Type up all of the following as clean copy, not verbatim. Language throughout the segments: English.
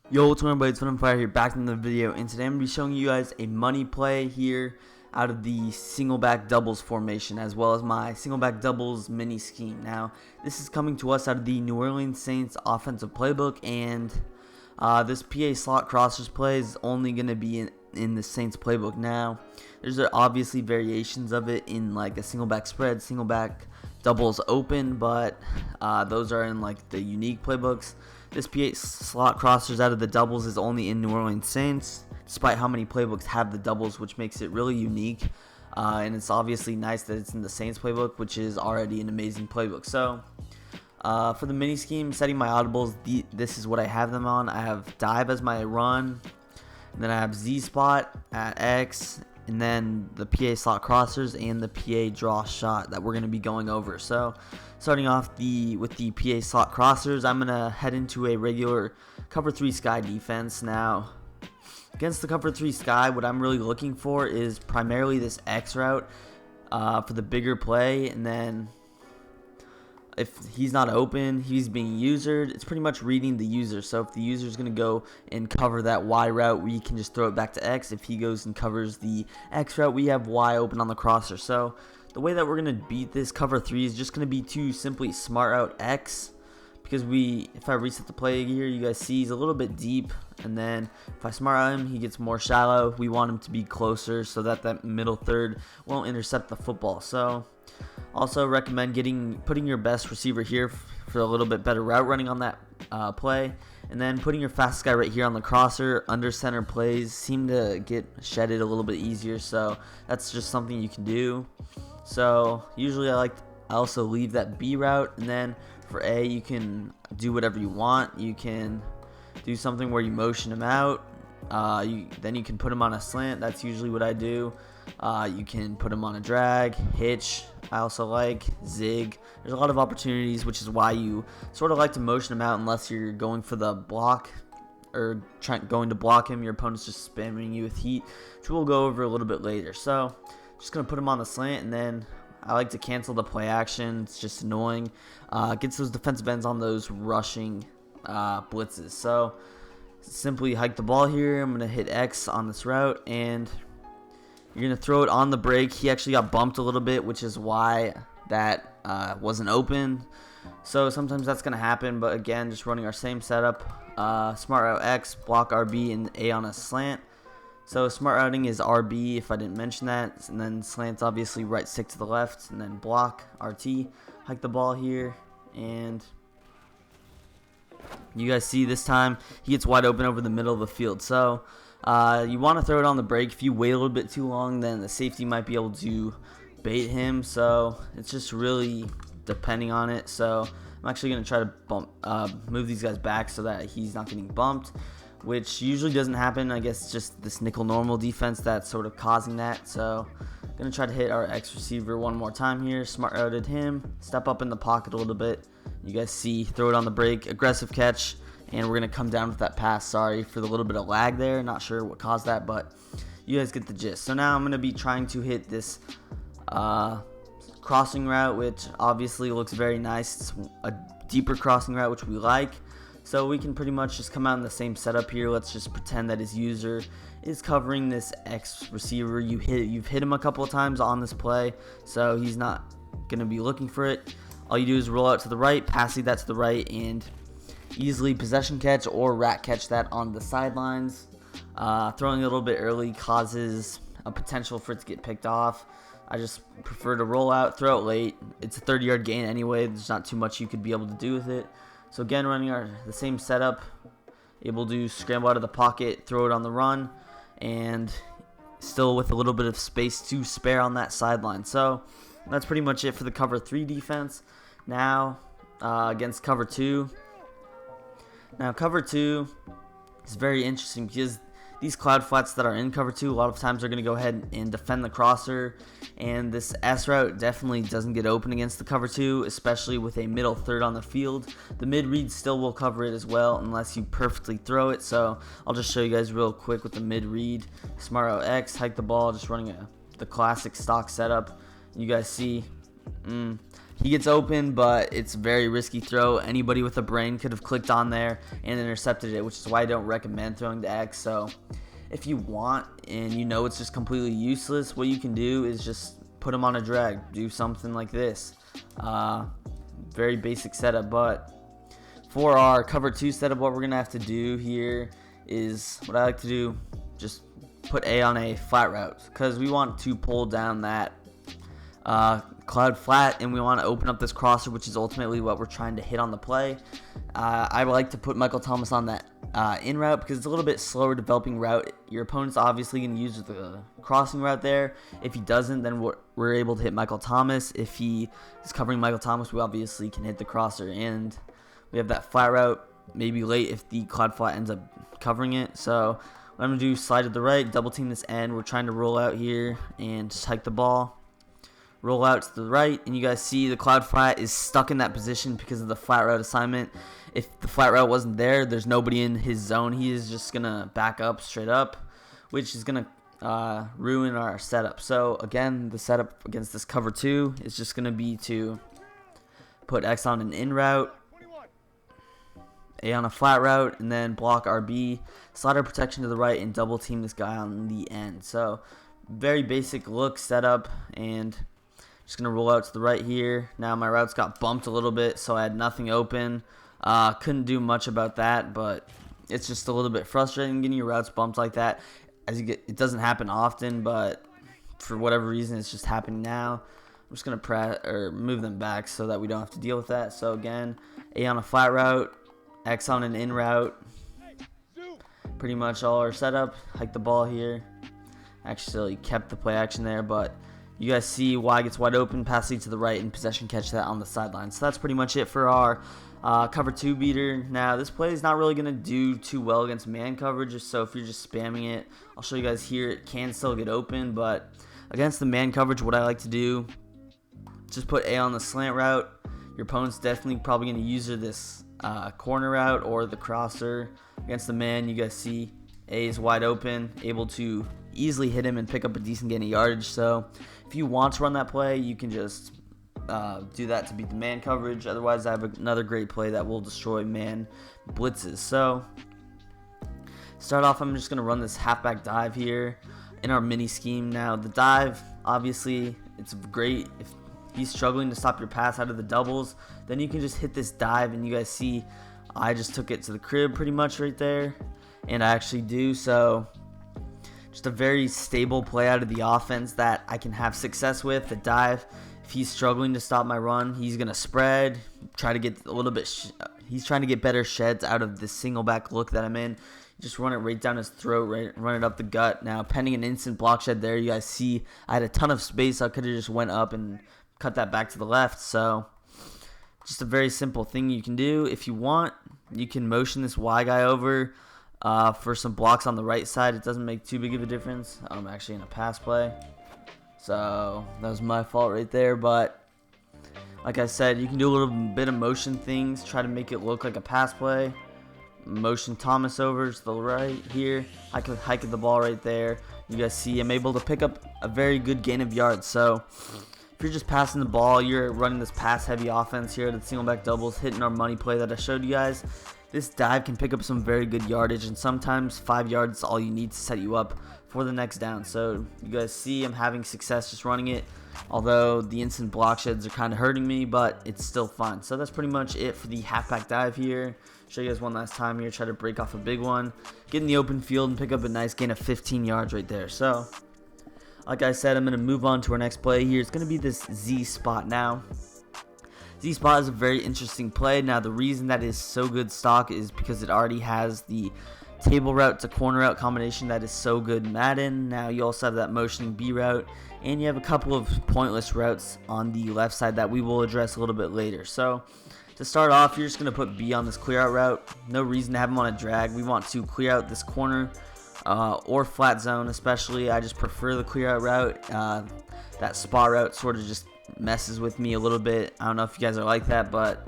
Yo, what's going on, buddies? Fire here, back in the video, and today I'm going to be showing you guys a money play here out of the Singleback doubles formation, as well as my Singleback doubles mini scheme. Now, this is coming to us out of the New Orleans Saints offensive playbook, and this PA slot crossers play is only going to be in the Saints playbook. Now, there's obviously variations of it in like a Singleback spread, Singleback doubles open, but those are in like the unique playbooks. This P8 slot crossers out of the doubles is only in New Orleans Saints, despite how many playbooks have the doubles, which makes it really unique. And it's obviously nice that it's in the Saints playbook, which is already an amazing playbook. So for the mini scheme, setting my audibles, this is what I have them on. I have dive as my run, and then I have Z spot at X, and then the PA slot crossers and the PA draw shot that we're going to be going over. So starting off with the PA slot crossers, I'm going to head into a regular cover 3 sky defense. Now, against the cover 3 sky, what I'm really looking for is primarily this X route for the bigger play, and then if he's not open, he's being usered, it's pretty much reading the user. So if the user is going to go and cover that Y route, we can just throw it back to X. If he goes and covers the X route, we have Y open on the crosser. So the way that we're going to beat this cover 3 is just going to be to simply smart out X, because if I reset the play here, you guys see he's a little bit deep, and then if I smart out him, he gets more shallow. We want him to be closer so that that middle third won't intercept the football. So also recommend putting your best receiver here for a little bit better route running on that play, and then putting your fastest guy right here on the crosser. Under center plays seem to get shedded a little bit easier, so that's just something you can do. So usually I also leave that B route, and then for A you can do whatever you want. You can do something where you motion him out. Then you can put him on a slant. That's usually what I do. You can put him on a drag, hitch. I also like zig. There's a lot of opportunities, which is why you sort of like to motion him out unless you're going for the block or going to block him. Your opponent's just spamming you with heat, which we'll go over a little bit later. So just going to put him on the slant, and then I like to cancel the play action. It's just annoying. Gets those defensive ends on those rushing blitzes. So simply hike the ball here. I'm going to hit X on this route, and you're going to throw it on the break. He actually got bumped a little bit, which is why that wasn't open. So sometimes that's going to happen, but again, just running our same setup. Smart route X, block RB, and A on a slant. So smart routing is RB, if I didn't mention that, and then slant's obviously right stick to the left, and then block, RT. Hike the ball here, and you guys see this time he gets wide open over the middle of the field. So you want to throw it on the break. If you wait a little bit too long, then the safety might be able to bait him. So it's just really depending on it. So I'm actually going to try to move these guys back so that he's not getting bumped, which usually doesn't happen. I guess just this nickel normal defense that's sort of causing that. So I'm going to try to hit our X receiver one more time here. Smart routed him. Step up in the pocket a little bit. You guys see, throw it on the break. Aggressive catch. And we're going to come down with that pass. Sorry for the little bit of lag there. Not sure what caused that, but you guys get the gist. So now I'm going to be trying to hit this crossing route, which obviously looks very nice. It's a deeper crossing route, which we like. So we can pretty much just come out in the same setup here. Let's just pretend that his user is covering this X receiver. You've hit him a couple of times on this play, so he's not going to be looking for it. All you do is roll out to the right, passing that to the right, and easily possession catch or rat catch that on the sidelines. Throwing it a little bit early causes a potential for it to get picked off. I just prefer to roll out, throw it late. It's a 30-yard gain anyway. There's not too much you could be able to do with it. So again, running the same setup, able to scramble out of the pocket, throw it on the run, and still with a little bit of space to spare on that sideline. So that's pretty much it for the cover 3 defense. Now against cover 2. Now cover 2 is very interesting because these cloud flats that are in cover 2, a lot of times are going to go ahead and defend the crosser, and this S route definitely doesn't get open against the cover 2, especially with a middle third on the field. The mid read still will cover it as well unless you perfectly throw it. So I'll just show you guys real quick with the mid read. Smart route X, hike the ball, just running the classic stock setup. You guys see he gets open, but it's a very risky throw. Anybody with a brain could have clicked on there and intercepted it, which is why I don't recommend throwing the X. So if you want and you know it's just completely useless, what you can do is just put him on a drag. Do something like this. Very basic setup, but for our cover 2 setup, what we're going to have to do here is what I like to do, just put A on a flat route, because we want to pull down that cloud flat, and we want to open up this crosser, which is ultimately what we're trying to hit on the play. I like to put Michael Thomas on that in route because it's a little bit slower developing route. Your opponent's obviously going to use the crossing route there. If he doesn't, then we're able to hit Michael Thomas. If he is covering Michael Thomas, we obviously can hit the crosser, and we have that flat route maybe late if the cloud flat ends up covering it. So what I'm going to do is slide to the right, double team this end. We're trying to roll out here and just hike the ball. Roll out to the right, and you guys see the cloud flat is stuck in that position because of the flat route assignment. If the flat route wasn't there, there's nobody in his zone. He is just going to back up straight up, which is going to ruin our setup. So again, the setup against this cover 2 is just going to be to put X on an in route, A on a flat route, and then block RB, slider protection to the right, and double team this guy on the end. So very basic look setup, and just going to roll out to the right here. Now my routes got bumped a little bit, so I had nothing open. Couldn't do much about that, but it's just a little bit frustrating getting your routes bumped like that. It doesn't happen often, but for whatever reason, it's just happening now. I'm just going to move them back so that we don't have to deal with that. So again, A on a flat route, X on an in route. Pretty much all our setup. Hike the ball here. Actually kept the play action there, but you guys see Y gets wide open, pass lead to the right, and possession catch that on the sideline. So that's pretty much it for our cover 2 beater. Now this play is not really going to do too well against man coverage, so if you're just spamming it, I'll show you guys here, it can still get open, but against the man coverage, what I like to do, just put A on the slant route. Your opponent's definitely probably going to use this corner route or the crosser. Against the man, you guys see A is wide open, able to easily hit him and pick up a decent gain of yardage. So if you want to run that play, you can just do that to beat the man coverage. Otherwise, I have another great play that will destroy man blitzes. So start off, I'm just going to run this halfback dive here in our mini scheme. Now the dive, obviously, it's great if he's struggling to stop your pass out of the doubles, then you can just hit this dive, and you guys see I just took it to the crib pretty much right there, and I actually do. So just a very stable play out of the offense that I can have success with. The dive, if he's struggling to stop my run, he's going to spread, try to get a little bit, he's trying to get better sheds out of this single back look that I'm in. Just run it right down his throat, run it up the gut. Now, pending an instant block shed there, you guys see I had a ton of space. I could have just went up and cut that back to the left. So just a very simple thing you can do. If you want, you can motion this Y guy over for some blocks on the right side. It doesn't make too big of a difference. I'm actually in a pass play, so that was my fault right there. But like I said, you can do a little bit of motion things, try to make it look like a pass play. Motion Thomas over to the right here. I could hike the ball right there. You guys see I'm able to pick up a very good gain of yards. So if you're just passing the ball, you're running this pass-heavy offense here at the single back doubles, hitting our money play that I showed you guys. This dive can pick up some very good yardage, and sometimes 5 yards is all you need to set you up for the next down. So you guys see I'm having success just running it, although the instant block sheds are kind of hurting me, but it's still fun. So that's pretty much it for the halfback dive here. Show you guys one last time here, try to break off a big one, get in the open field, and pick up a nice gain of 15 yards right there. So like I said, I'm going to move on to our next play here. It's going to be this Z spot now. Z spot is a very interesting play. Now the reason that is so good stock is because it already has the table route to corner route combination that is so good in Madden. Now you also have that motioning B route, and you have a couple of pointless routes on the left side that we will address a little bit later. So to start off, you're just going to put B on this clear out route. No reason to have him on a drag. We want to clear out this corner or flat zone especially. I just prefer the clear out route. That spot route sort of just messes with me a little bit. I don't know if you guys are like that, but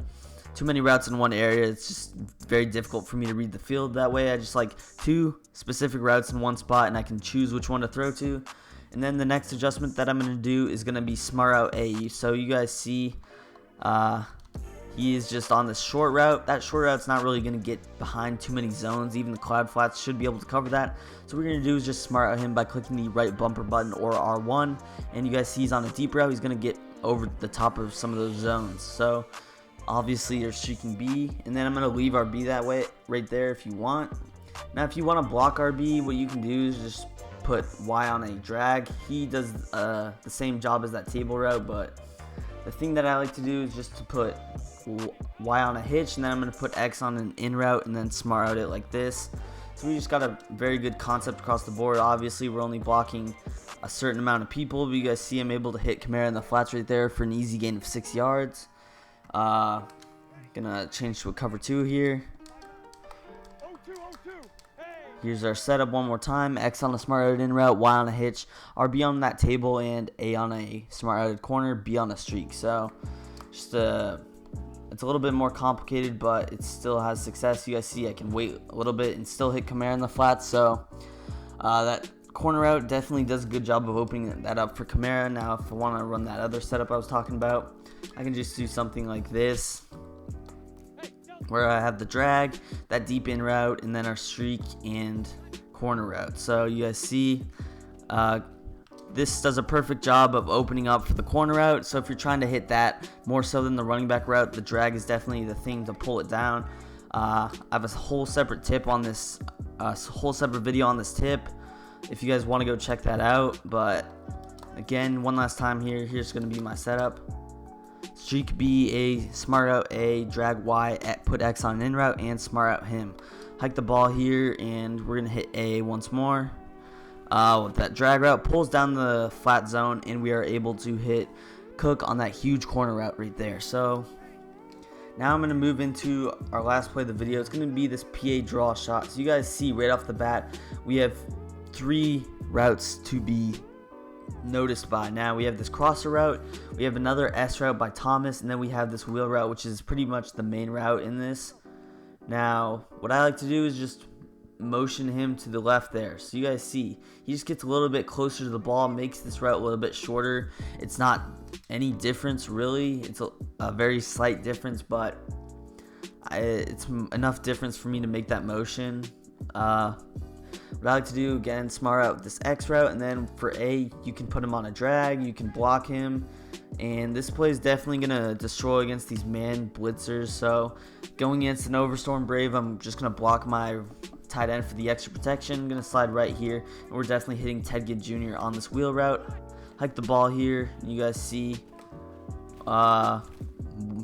too many routes in one area, it's just very difficult for me to read the field that way. I just like 2 specific routes in one spot, and I can choose which one to throw to. And then the next adjustment that I'm going to do is going to be smart out A. So you guys see He is just on this short route. That short route's not really going to get behind too many zones. Even the cloud flats should be able to cover that. So what we're going to do is just smart out him by clicking the right bumper button or R1. And you guys see he's on a deep route. He's going to get over the top of some of those zones. So obviously you're streaking B. And then I'm going to leave our B that way right there if you want. Now if you want to block RB, what you can do is just put Y on a drag. He does the same job as that table route, but the thing that I like to do is just to put Y on a hitch, and then I'm going to put X on an in route and then smart out it like this. So we just got a very good concept across the board. Obviously we're only blocking a certain amount of people, but you guys see I'm able to hit Kamara in the flats right there for an easy gain of 6 yards. Gonna change to a cover 2 here. Here's our setup one more time. X on a smart outed in route, Y on a hitch, RB on that table, and A on a smart outed corner, B on a streak. So just it's a little bit more complicated, but it still has success. You guys see I can wait a little bit and still hit Kamara in the flats. So that corner route definitely does a good job of opening that up for Kamara. Now if I want to run that other setup I was talking about, I can just do something like this, where I have the drag, that deep in route, and then our streak and corner route. So you guys see this does a perfect job of opening up for the corner route. So if you're trying to hit that more so than the running back route, the drag is definitely the thing to pull it down. I have a whole separate tip on this, whole separate video on this tip if you guys want to go check that out. But again, one last time here's going to be my setup. Streak B, A, smart out A, drag Y, put X on an in route, and smart out him. Hike the ball here, and we're going to hit A once more. With that drag route, pulls down the flat zone, and we are able to hit Cook on that huge corner route right there. So now I'm going to move into our last play of the video. It's going to be this PA draw shot. So you guys see right off the bat, we have 3 routes to be noticed by. Now we have this crosser route, we have another S route by Thomas, and then we have this wheel route, which is pretty much the main route in this. Now what I like to do is just motion him to the left there. So you guys see he just gets a little bit closer to the ball, makes this route a little bit shorter. It's not any difference really, it's a very slight difference, but it's enough difference for me to make that motion. What I like to do, again, smart out this X route, and then for A, you can put him on a drag, you can block him, and this play is definitely going to destroy against these man blitzers. So going against an Overstorm Brave, I'm just going to block my tight end for the extra protection. I'm going to slide right here, and we're definitely hitting Ted Ginn Jr. on this wheel route. Hike the ball here, and you guys see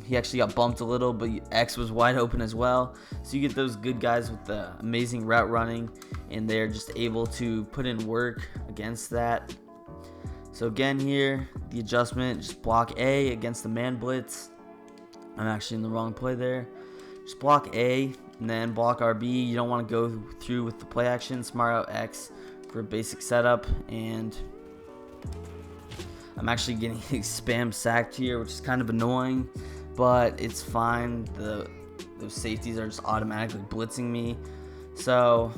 he actually got bumped a little, but X was wide open as well. So you get those good guys with the amazing route running, and they're just able to put in work against that. So again here, the adjustment, just block A against the man blitz. I'm actually in the wrong play there. Just block A and then block RB. You don't want to go through with the play action. Smart out X for a basic setup, and I'm actually getting spam sacked here, which is kind of annoying, but it's fine. Those safeties are just automatically blitzing me, so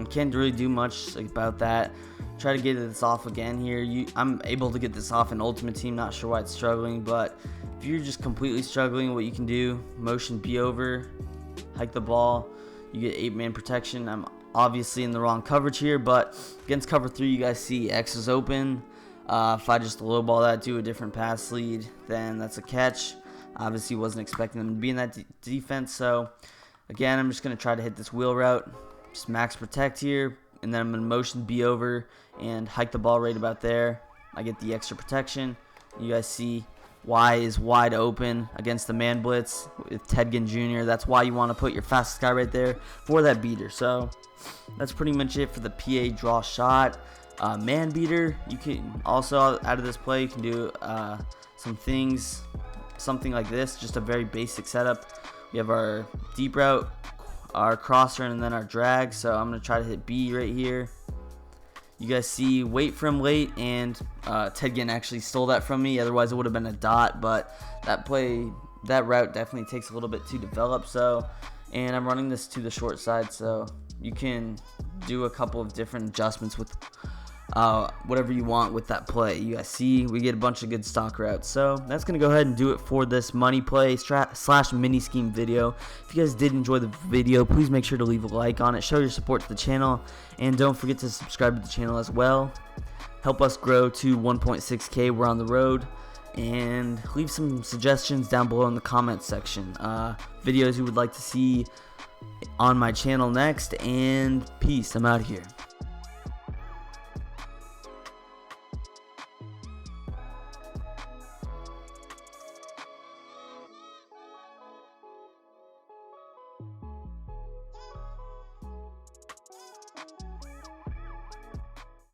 can't really do much about that. Try to get this off again here. I'm able to get this off in Ultimate Team. Not sure why it's struggling, but if you're just completely struggling, what you can do, motion B over, hike the ball. You get 8-man protection. I'm obviously in the wrong coverage here, but against cover 3, you guys see X is open. If I just lowball that, do a different pass lead, then that's a catch. Obviously wasn't expecting them to be in that defense, so again, I'm just going to try to hit this wheel route, just max protect here, and then I'm going to motion B over and hike the ball right about there. I get the extra protection. You guys see Y is wide open against the man blitz with Ted Ginn Jr. That's why you want to put your fastest guy right there for that beater. So that's pretty much it for the PA draw shot. Man beater, you can also, out of this play, you can do some things, something like this, just a very basic setup. We have our deep route, our crosser, and then our drag. So I'm going to try to hit B right here. You guys see wait for him late, and Ted Ginn actually stole that from me. Otherwise it would have been a dot, but that route definitely takes a little bit to develop. So, and I'm running this to the short side, so you can do a couple of different adjustments with whatever you want with that play. You guys see, we get a bunch of good stock routes. So that's going to go ahead and do it for this money play slash mini scheme video. If you guys did enjoy the video, please make sure to leave a like on it. Show your support to the channel. And don't forget to subscribe to the channel as well. Help us grow to 1.6K. We're on the road. And leave some suggestions down below in the comments section. Videos you would like to see on my channel next. And peace. I'm out of here.